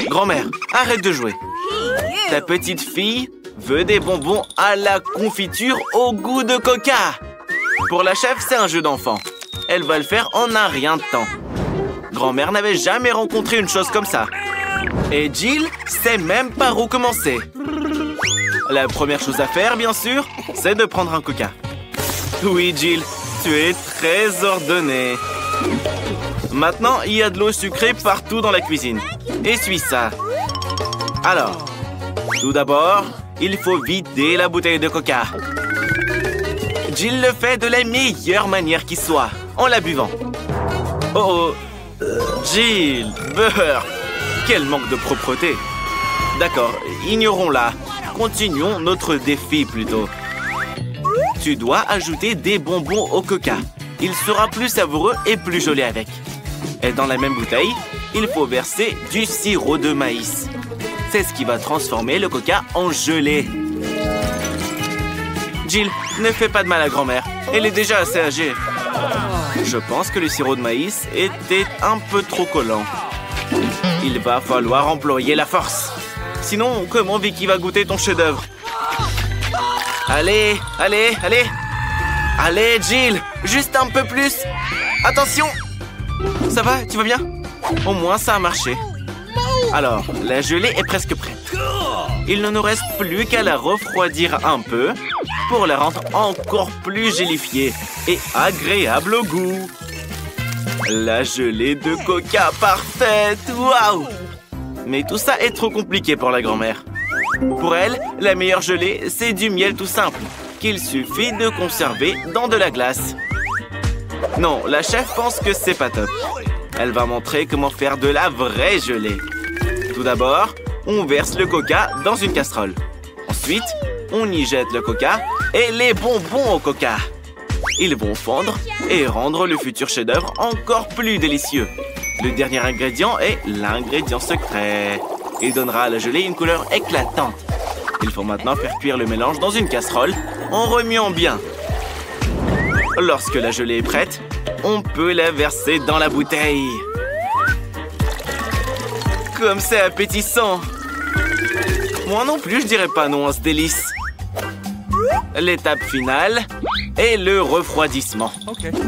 Grand-mère, arrête de jouer. Ta petite fille veut des bonbons à la confiture au goût de coca. Pour la chef, c'est un jeu d'enfant. Elle va le faire en un rien de temps. Grand-mère n'avait jamais rencontré une chose comme ça. Et Jill sait même par où commencer. La première chose à faire, bien sûr, c'est de prendre un coca. Oui, Jill, tu es très ordonnée. Maintenant, il y a de l'eau sucrée partout dans la cuisine. Essuie ça. Alors, tout d'abord, il faut vider la bouteille de coca. Jill le fait de la meilleure manière qui soit, en la buvant. Oh, Jill, beurre. Quel manque de propreté. D'accord, ignorons-la. Continuons notre défi plutôt. Tu dois ajouter des bonbons au coca. Il sera plus savoureux et plus joli avec. Et dans la même bouteille, il faut verser du sirop de maïs. C'est ce qui va transformer le coca en gelée. Jill, ne fais pas de mal à grand-mère. Elle est déjà assez âgée. Je pense que le sirop de maïs était un peu trop collant. Il va falloir employer la force. Sinon, comment Vicky va goûter ton chef-d'œuvre? Allez, allez, allez. Allez, Jill, juste un peu plus. Attention. Ça va, tu vas bien? Au moins, ça a marché. Alors, la gelée est presque prête. Il ne nous reste plus qu'à la refroidir un peu pour la rendre encore plus gélifiée et agréable au goût. La gelée de coca parfaite! Waouh! Mais tout ça est trop compliqué pour la grand-mère. Pour elle, la meilleure gelée, c'est du miel tout simple, qu'il suffit de conserver dans de la glace. Non, la chef pense que c'est pas top. Elle va montrer comment faire de la vraie gelée. Tout d'abord, on verse le coca dans une casserole. Ensuite, on y jette le coca et les bonbons au coca. Ils vont fondre et rendre le futur chef-d'œuvre encore plus délicieux. Le dernier ingrédient est l'ingrédient secret. Il donnera à la gelée une couleur éclatante. Il faut maintenant faire cuire le mélange dans une casserole en remuant bien. Lorsque la gelée est prête, on peut la verser dans la bouteille. Comme c'est appétissant! Moi non plus, je dirais pas non à ce délice. L'étape finale est le refroidissement.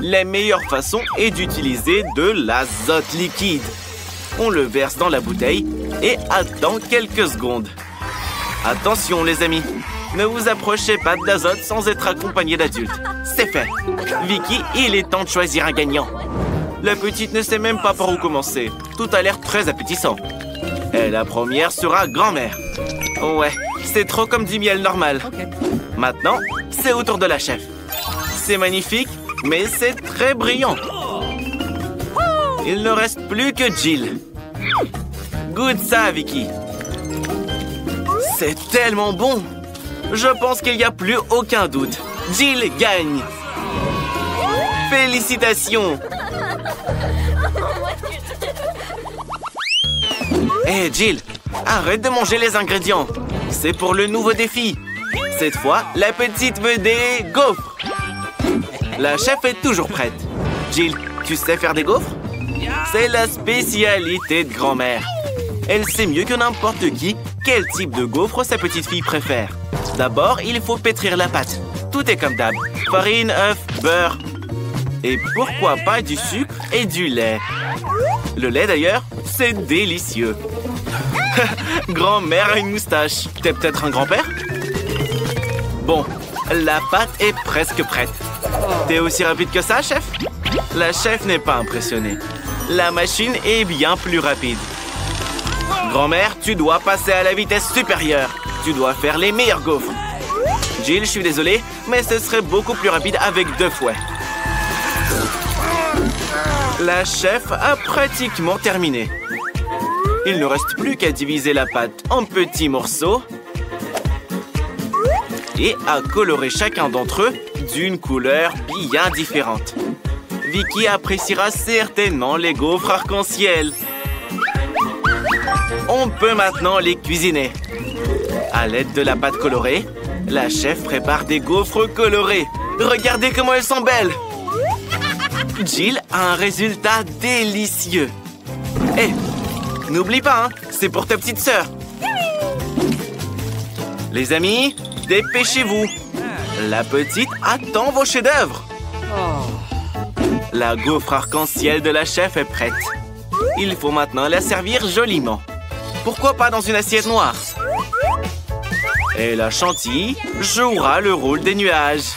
La meilleure façon est d'utiliser de l'azote liquide. On le verse dans la bouteille et attend quelques secondes. Attention les amis, ne vous approchez pas de l'azote sans être accompagné d'adultes. C'est fait. Vicky, il est temps de choisir un gagnant. La petite ne sait même pas par où commencer. Tout a l'air très appétissant. Et la première sera grand-mère. Ouais, c'est trop comme du miel normal. Maintenant, c'est au tour de la chef. C'est magnifique, mais c'est très brillant. Il ne reste plus que Jill. Goûte ça, Vicky. C'est tellement bon. Je pense qu'il n'y a plus aucun doute. Jill gagne. Félicitations. Hé, Jill, arrête de manger les ingrédients. C'est pour le nouveau défi. Cette fois, la petite veut des gaufres. La chef est toujours prête. Jill, tu sais faire des gaufres? C'est la spécialité de grand-mère. Elle sait mieux que n'importe qui quel type de gaufre sa petite fille préfère. D'abord, il faut pétrir la pâte. Tout est comme d'hab. Farine, œuf, beurre. Et pourquoi pas du sucre et du lait? Le lait d'ailleurs, c'est délicieux. Grand-mère a une moustache. T'es peut-être un grand-père? Bon, la pâte est presque prête. T'es aussi rapide que ça, chef? La chef n'est pas impressionnée. La machine est bien plus rapide. Grand-mère, tu dois passer à la vitesse supérieure. Tu dois faire les meilleures gaufres. Jill, je suis désolée, mais ce serait beaucoup plus rapide avec 2 fouets. La chef a pratiquement terminé. Il ne reste plus qu'à diviser la pâte en petits morceaux et à colorer chacun d'entre eux d'une couleur bien différente. Vicky appréciera certainement les gaufres arc-en-ciel. On peut maintenant les cuisiner. À l'aide de la pâte colorée, la chef prépare des gaufres colorées. Regardez comment elles sont belles! Jill a un résultat délicieux. Hé, n'oublie pas, hein, c'est pour ta petite sœur. Les amis, dépêchez-vous. La petite attend vos chefs-d'œuvre. La gaufre arc-en-ciel de la chef est prête. Il faut maintenant la servir joliment. Pourquoi pas dans une assiette noire? Et la chantilly jouera le rôle des nuages.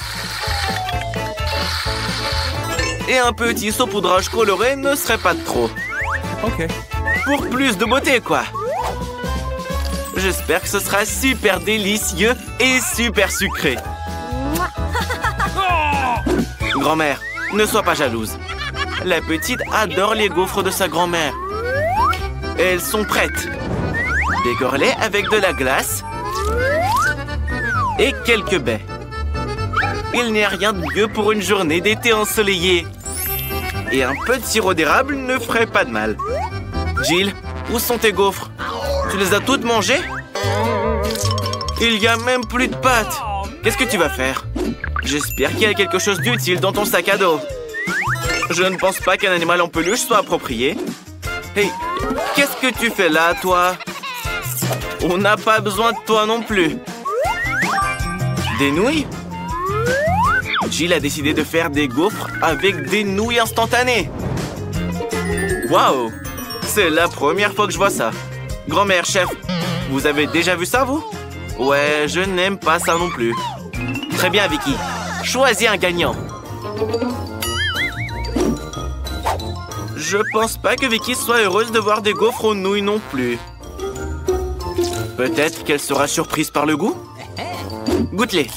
Et un petit saupoudrage coloré ne serait pas de trop. Ok. Pour plus de beauté, quoi. J'espère que ce sera super délicieux et super sucré. Grand-mère, ne sois pas jalouse. La petite adore les gaufres de sa grand-mère. Elles sont prêtes. Décore-les avec de la glace et quelques baies. Il n'y a rien de mieux pour une journée d'été ensoleillée. Et un peu de sirop d'érable ne ferait pas de mal. Jill, où sont tes gaufres? Tu les as toutes mangées? Il n'y a même plus de pâtes. Qu'est-ce que tu vas faire? J'espère qu'il y a quelque chose d'utile dans ton sac à dos. Je ne pense pas qu'un animal en peluche soit approprié. Hey, qu'est-ce que tu fais là, toi? On n'a pas besoin de toi non plus. Des nouilles? Jill a décidé de faire des gaufres avec des nouilles instantanées. Waouh! C'est la première fois que je vois ça. Grand-mère, chef, vous avez déjà vu ça, vous? Ouais, je n'aime pas ça non plus. Très bien, Vicky. Choisis un gagnant. Je pense pas que Vicky soit heureuse de voir des gaufres aux nouilles non plus. Peut-être qu'elle sera surprise par le goût? Goûte-les.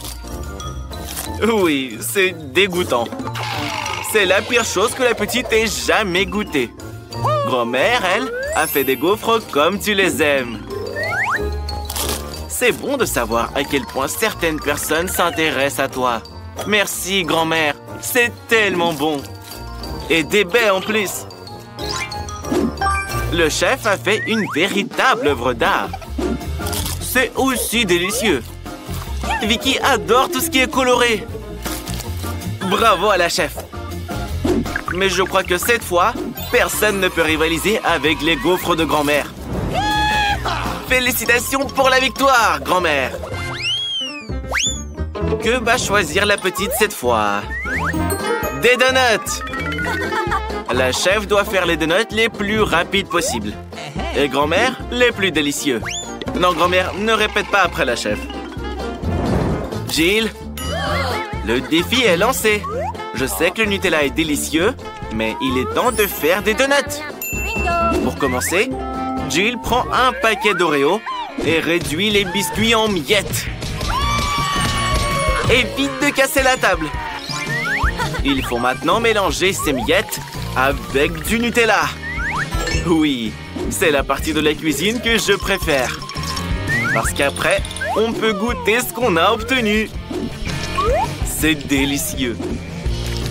Oui, c'est dégoûtant. C'est la pire chose que la petite ait jamais goûtée. Grand-mère, elle, a fait des gaufres comme tu les aimes. C'est bon de savoir à quel point certaines personnes s'intéressent à toi. Merci, grand-mère. C'est tellement bon. Et des baies en plus. Le chef a fait une véritable œuvre d'art. C'est aussi délicieux. Vicky adore tout ce qui est coloré. Bravo à la chef. Mais je crois que cette fois, personne ne peut rivaliser avec les gaufres de grand-mère. Félicitations pour la victoire, grand-mère. Que va choisir la petite cette fois? Des donuts. La chef doit faire les donuts les plus rapides possibles. Et grand-mère, les plus délicieux. Non, grand-mère, ne répète pas après la chef. Jill, le défi est lancé. Je sais que le Nutella est délicieux, mais il est temps de faire des donuts. Pour commencer, Jill prend un paquet d'Oreo et réduit les biscuits en miettes. Évite de casser la table. Il faut maintenant mélanger ces miettes avec du Nutella. Oui, c'est la partie de la cuisine que je préfère. Parce qu'après, on peut goûter ce qu'on a obtenu. C'est délicieux.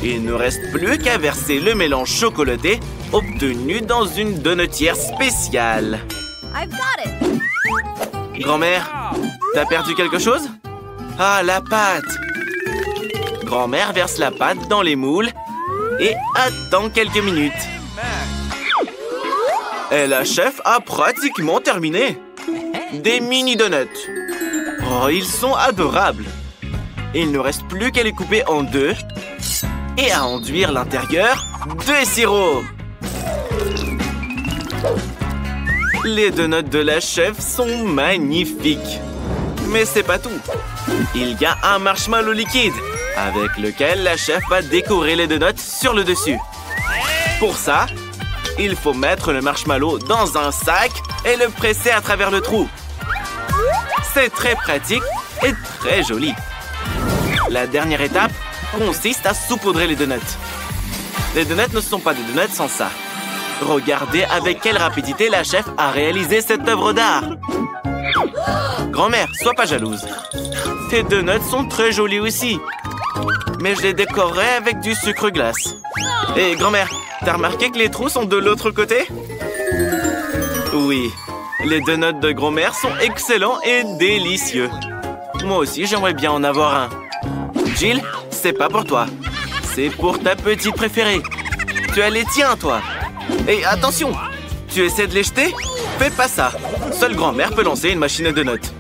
Il ne reste plus qu'à verser le mélange chocolaté obtenu dans une donutière spéciale. Grand-mère, t'as perdu quelque chose? Ah, la pâte! Grand-mère verse la pâte dans les moules et attend quelques minutes. Et la chef a pratiquement terminé. Des mini-donuts. Oh, ils sont adorables. Il ne reste plus qu'à les couper en deux et à enduire l'intérieur de sirop. Les donuts de la chef sont magnifiques. Mais c'est pas tout. Il y a un marshmallow liquide avec lequel la chef va décorer les donuts sur le dessus. Pour ça, il faut mettre le marshmallow dans un sac et le presser à travers le trou. C'est très pratique et très joli. La dernière étape consiste à saupoudrer les donuts. Les donuts ne sont pas des donuts sans ça. Regardez avec quelle rapidité la chef a réalisé cette œuvre d'art. Grand-mère, sois pas jalouse. Tes donuts sont très jolis aussi. Mais je les décorerai avec du sucre glace. Et grand-mère, t'as remarqué que les trous sont de l'autre côté? Oui, les donuts de grand-mère sont excellents et délicieux. Moi aussi, j'aimerais bien en avoir un. Jill, c'est pas pour toi. C'est pour ta petite préférée. Tu as les tiens, toi. Et attention, tu essaies de les jeter? Fais pas ça. Seule grand-mère peut lancer une machine à donuts.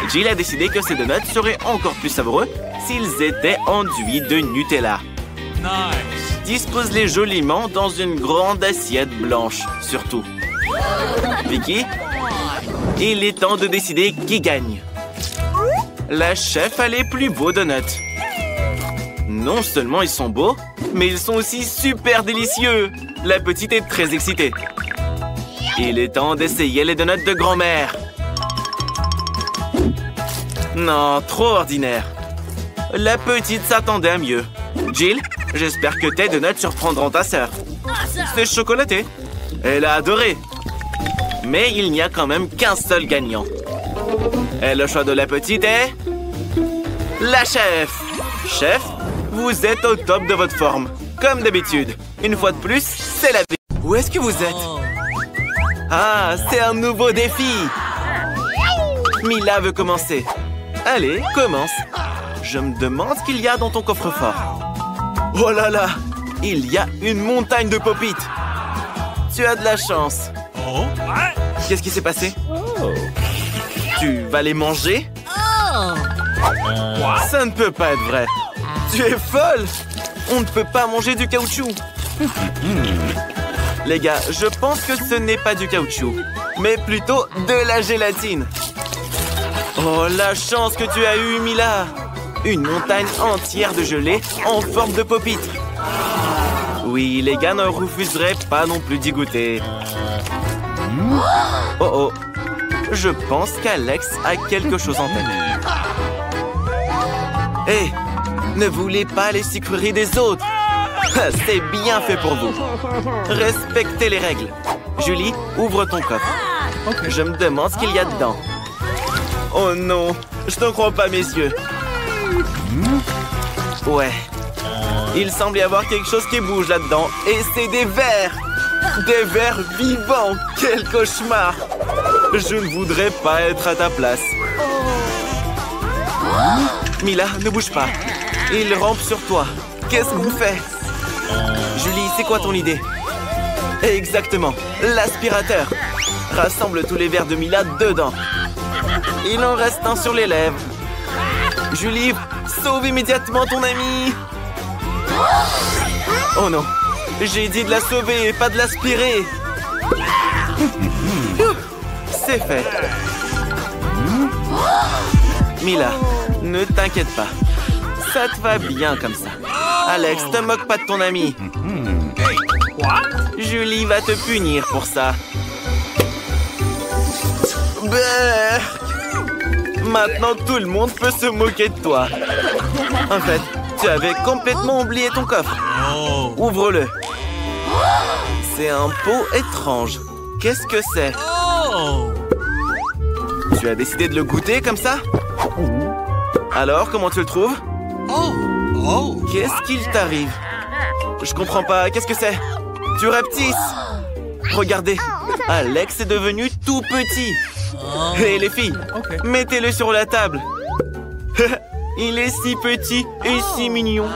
Jill a décidé que ces donuts seraient encore plus savoureux s'ils étaient enduits de Nutella. Dispose-les joliment dans une grande assiette blanche, surtout. Vicky, il est temps de décider qui gagne. La chef a les plus beaux donuts. Non seulement ils sont beaux, mais ils sont aussi super délicieux. La petite est très excitée. Il est temps d'essayer les donuts de grand-mère. Non, trop ordinaire. La petite s'attendait à mieux. Jill, j'espère que tes donuts surprendront ta sœur. C'est chocolaté. Elle a adoré. Mais il n'y a quand même qu'un seul gagnant. Et le choix de la petite est... la chef. Chef, vous êtes au top de votre forme. Comme d'habitude. Une fois de plus, c'est la vie. Où est-ce que vous êtes? Ah, c'est un nouveau défi. Mila veut commencer. Allez, commence. Je me demande ce qu'il y a dans ton coffre-fort. Oh là là, il y a une montagne de pop-it. Tu as de la chance. Qu'est-ce qui s'est passé? Tu vas les manger? Ça ne peut pas être vrai. Tu es folle. On ne peut pas manger du caoutchouc. Les gars, je pense que ce n'est pas du caoutchouc, mais plutôt de la gélatine. Oh, la chance que tu as eue, Mila! Une montagne entière de gelée en forme de pop-it. Oui, les gars ne refuseraient pas non plus d'y goûter. Oh oh, je pense qu'Alex a quelque chose en tête. Hé, ne voulez pas les sucreries des autres. C'est bien fait pour vous. Respectez les règles. Julie, ouvre ton coffre. Je me demande ce qu'il y a dedans. Oh non, je ne crois pas, messieurs. Ouais. Il semble y avoir quelque chose qui bouge là-dedans. Et c'est des vers. Des vers vivants. Quel cauchemar. Je ne voudrais pas être à ta place. Mila, ne bouge pas. Il rampe sur toi. Qu'est-ce qu'on fait? Julie, c'est quoi ton idée? Exactement, l'aspirateur. Rassemble tous les verres de Mila dedans. Il en reste un sur les lèvres. Julie, sauve immédiatement ton ami. Oh non, j'ai dit de la sauver et pas de l'aspirer. C'est fait. Mila, ne t'inquiète pas. Ça te va bien comme ça. Alex, te moque pas de ton ami. Julie va te punir pour ça. Berk. Maintenant, tout le monde peut se moquer de toi. En fait, tu avais complètement oublié ton coffre. Ouvre-le. C'est un pot étrange. Qu'est-ce que c'est? Tu as décidé de le goûter comme ça? Alors, comment tu le trouves? Qu'est-ce qu'il t'arrive? Je comprends pas. Qu'est-ce que c'est? Tu rapetisses. Regardez, Alex est devenu tout petit. Hé, les filles, mettez-le sur la table. Il est si petit et si mignon.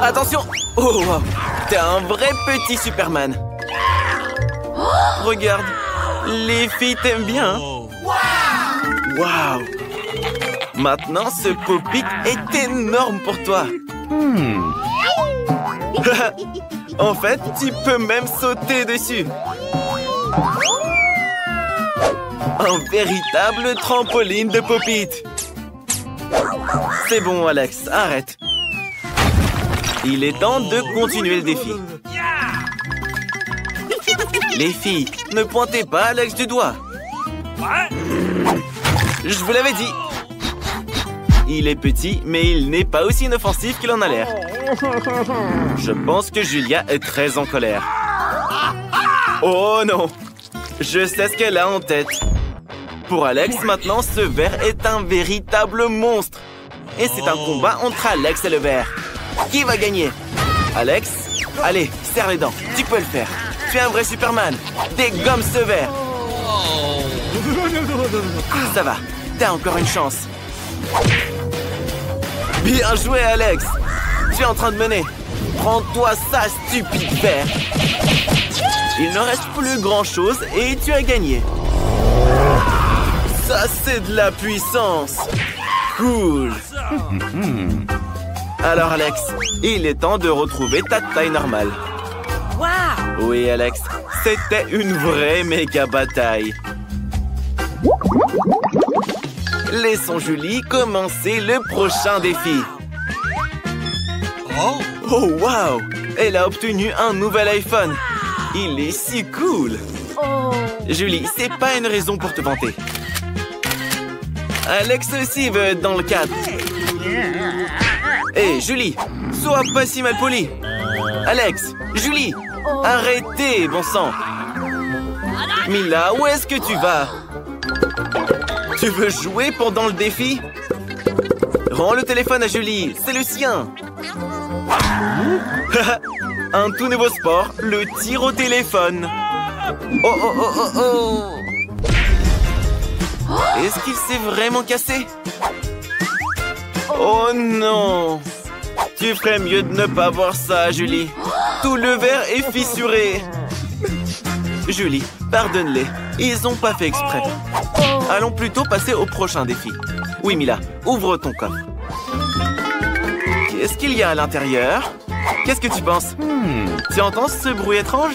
Attention! Oh, wow. T'es un vrai petit Superman. Regarde, les filles t'aiment bien. Waouh! Maintenant, ce pop-it est énorme pour toi. En fait, tu peux même sauter dessus. Un véritable trampoline de pop-it. C'est bon, Alex, arrête. Il est temps de continuer le défi. Les filles, ne pointez pas Alex du doigt. Je vous l'avais dit. Il est petit, mais il n'est pas aussi inoffensif qu'il en a l'air. Je pense que Julia est très en colère. Oh non! Je sais ce qu'elle a en tête. Pour Alex, maintenant, ce verre est un véritable monstre. Et c'est un combat entre Alex et le verre. Qui va gagner? Alex? Allez, serre les dents. Tu peux le faire. Tu es un vrai Superman. Dégomme ce verre. Ça va. T'as encore une chance. Bien joué, Alex. Tu es en train de mener. Prends-toi ça, stupide verre. Il ne reste plus grand-chose et tu as gagné. c'est de la puissance. Cool. Alors, Alex, il est temps de retrouver ta taille normale. Wow! Oui, Alex, c'était une vraie méga bataille. Laissons Julie commencer le prochain défi. Oh, wow! Elle a obtenu un nouvel iPhone. Il est si cool. Julie, c'est pas une raison pour te vanter. Alex aussi veut être dans le cadre. Hé, Julie, sois pas si mal poli. Alex, Julie, arrêtez, bon sang. Mila, où est-ce que tu vas? Tu veux jouer pendant le défi? Rends le téléphone à Julie, c'est le sien. Un tout nouveau sport, le tir au téléphone. Oh, oh, oh, oh, oh. Est-ce qu'il s'est vraiment cassé? Oh non! Tu ferais mieux de ne pas voir ça, Julie. Tout le verre est fissuré. Julie, pardonne-les. Ils n'ont pas fait exprès. Allons plutôt passer au prochain défi. Oui, Mila, ouvre ton coffre. Qu'est-ce qu'il y a à l'intérieur? Qu'est-ce que tu penses? Tu entends ce bruit étrange?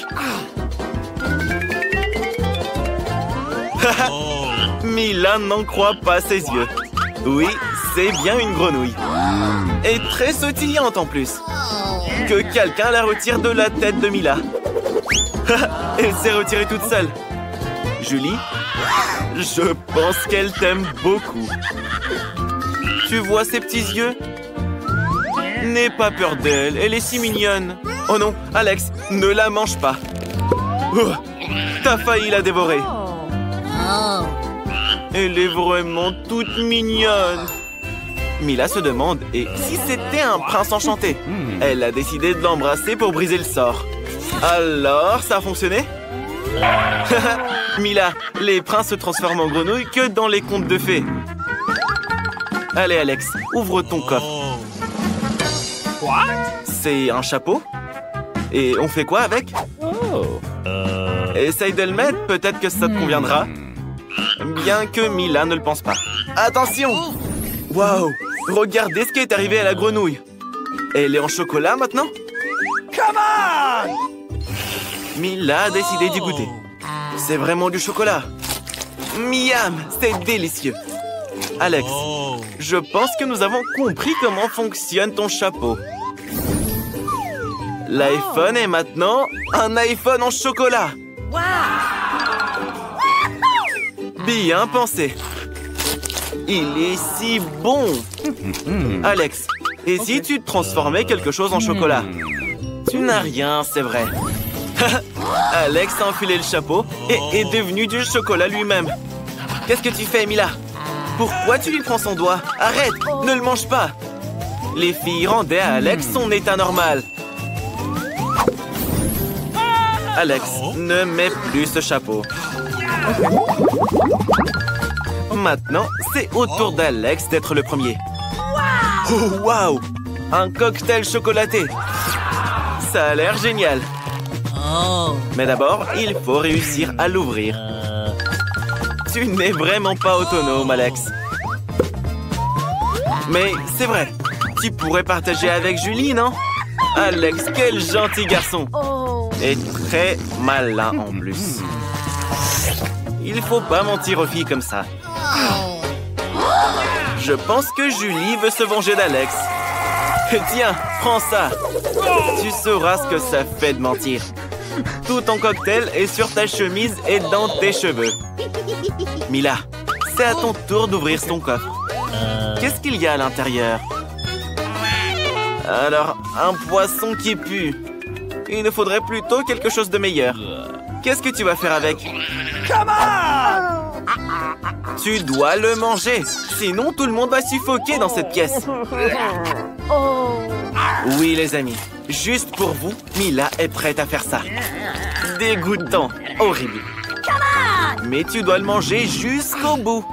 Mila n'en croit pas ses yeux. Oui, c'est bien une grenouille. Et très sautillante en plus. Que quelqu'un la retire de la tête de Mila. Elle s'est retirée toute seule. Julie, je pense qu'elle t'aime beaucoup. Tu vois ses petits yeux? N'aie pas peur d'elle, elle est si mignonne. Oh non, Alex, ne la mange pas. Oh, t'as failli la dévorer. Elle est vraiment toute mignonne. Mila se demande, et si c'était un prince enchanté? Elle a décidé de l'embrasser pour briser le sort. Alors, ça a fonctionné? Mila, les princes se transforment en grenouilles que dans les contes de fées. Allez, Alex, ouvre ton coffre. C'est un chapeau? Et on fait quoi avec? Essaye de le mettre, peut-être que ça te conviendra. Bien que Mila ne le pense pas. Attention! Waouh! Regardez ce qui est arrivé à la grenouille. Elle est en chocolat maintenant? Come on! Mila a décidé d'y goûter. C'est vraiment du chocolat. Miam! C'est délicieux. Alex, je pense que nous avons compris comment fonctionne ton chapeau. L'iPhone est maintenant un iPhone en chocolat. Bien pensé. Il est si bon. Alex, et si tu transformais quelque chose en chocolat? Tu n'as rien, c'est vrai. Alex a enfilé le chapeau et est devenu du chocolat lui-même. Qu'est-ce que tu fais, Mila? Pourquoi tu lui prends son doigt? Arrête, ne le mange pas. Les filles rendaient à Alex son état normal. Alex, ne mets plus ce chapeau. Maintenant, c'est au tour d'Alex d'être le premier. Oh, waouh! Un cocktail chocolaté. Ça a l'air génial. Mais d'abord, il faut réussir à l'ouvrir. Tu n'es vraiment pas autonome, Alex. Mais c'est vrai, tu pourrais partager avec Julie, non? Alex, quel gentil garçon. Et très malin en plus. Il faut pas mentir aux filles comme ça. Je pense que Julie veut se venger d'Alex. Tiens, prends ça. Tu sauras ce que ça fait de mentir. Tout ton cocktail est sur ta chemise et dans tes cheveux. Mila, c'est à ton tour d'ouvrir ton coffre. Qu'est-ce qu'il y a à l'intérieur? Alors, un poisson qui pue. Il nous faudrait plutôt quelque chose de meilleur. Qu'est-ce que tu vas faire avec? Come on! Tu dois le manger. Sinon, tout le monde va suffoquer dans cette pièce. Oui, les amis. Juste pour vous, Mila est prête à faire ça. Dégoûtant. Horrible. Mais tu dois le manger jusqu'au bout.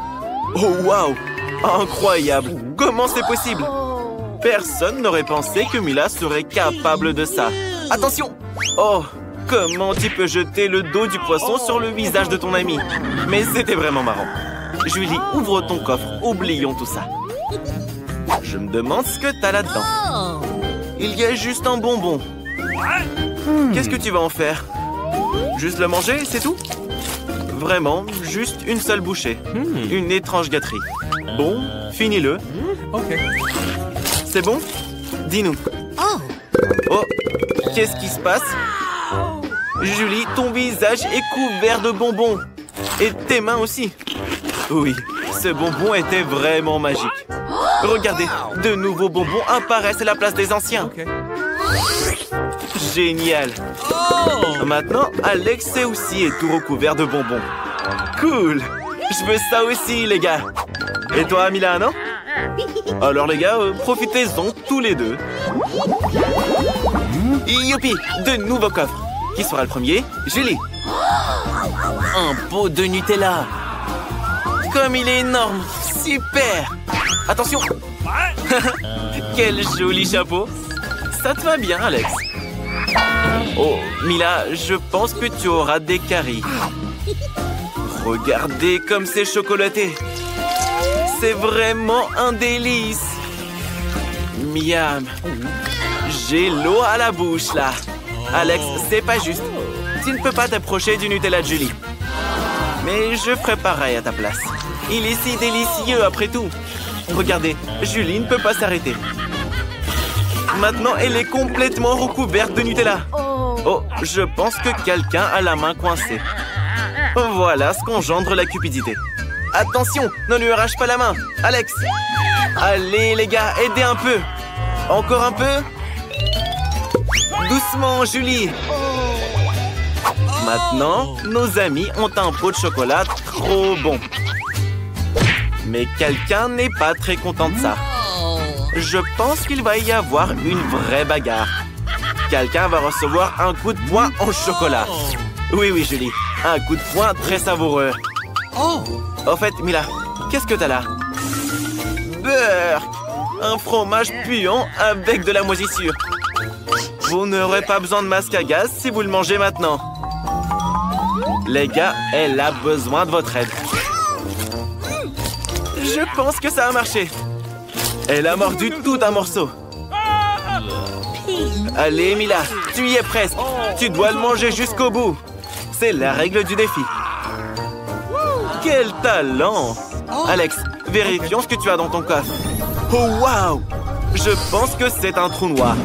Oh, waouh! Incroyable. Comment c'est possible? Personne n'aurait pensé que Mila serait capable de ça. Attention! Oh, comment tu peux jeter le dos du poisson sur le visage de ton ami? Mais c'était vraiment marrant. Julie, ouvre ton coffre. Oublions tout ça. Je me demande ce que t'as là-dedans. Il y a juste un bonbon. Qu'est-ce que tu vas en faire? Juste le manger, c'est tout? Vraiment, juste une seule bouchée. Une étrange gâterie. Bon, finis-le. Ok. C'est bon? Dis-nous. Oh, qu'est-ce qui se passe? Julie, ton visage est couvert de bonbons. Et tes mains aussi. Oui, ce bonbon était vraiment magique. Regardez, de nouveaux bonbons apparaissent à la place des anciens. Ok. Génial. Maintenant, Alex aussi est tout recouvert de bonbons. Cool. Je veux ça aussi, les gars. Et toi, Mila, non? Alors, les gars, profitez-en tous les deux. Youpi, de nouveaux coffres. Qui sera le premier? Julie. Un pot de Nutella. Comme il est énorme. Super. Attention. Quel joli chapeau. Ça te va bien, Alex. Oh, Mila, je pense que tu auras des caries. Regardez comme c'est chocolaté. C'est vraiment un délice. Miam. J'ai l'eau à la bouche, là. Alex, c'est pas juste. Tu ne peux pas t'approcher du Nutella de Julie. Mais je ferai pareil à ta place. Il est si délicieux après tout. Regardez, Julie ne peut pas s'arrêter. Maintenant, elle est complètement recouverte de Nutella. Oh, je pense que quelqu'un a la main coincée. Voilà ce qu'engendre la cupidité. Attention, ne lui arrache pas la main. Alex. Allez, les gars, aidez un peu. Encore un peu. Doucement, Julie. Maintenant, nos amis ont un pot de chocolat trop bon. Mais quelqu'un n'est pas très content de ça. Je pense qu'il va y avoir une vraie bagarre. Quelqu'un va recevoir un coup de poing en chocolat. Oui, oui, Julie. Un coup de poing très savoureux. Au fait, Mila, qu'est-ce que t'as là? Beurre! Un fromage puant avec de la moisissure. Vous n'aurez pas besoin de masque à gaz si vous le mangez maintenant. Les gars, elle a besoin de votre aide. Je pense que ça a marché. Elle a mordu tout un morceau. Allez, Mila, tu y es presque. Tu dois le manger jusqu'au bout. C'est la règle du défi. Quel talent! Alex, vérifions ce que tu as dans ton coffre. Oh, waouh! Je pense que c'est un trou noir.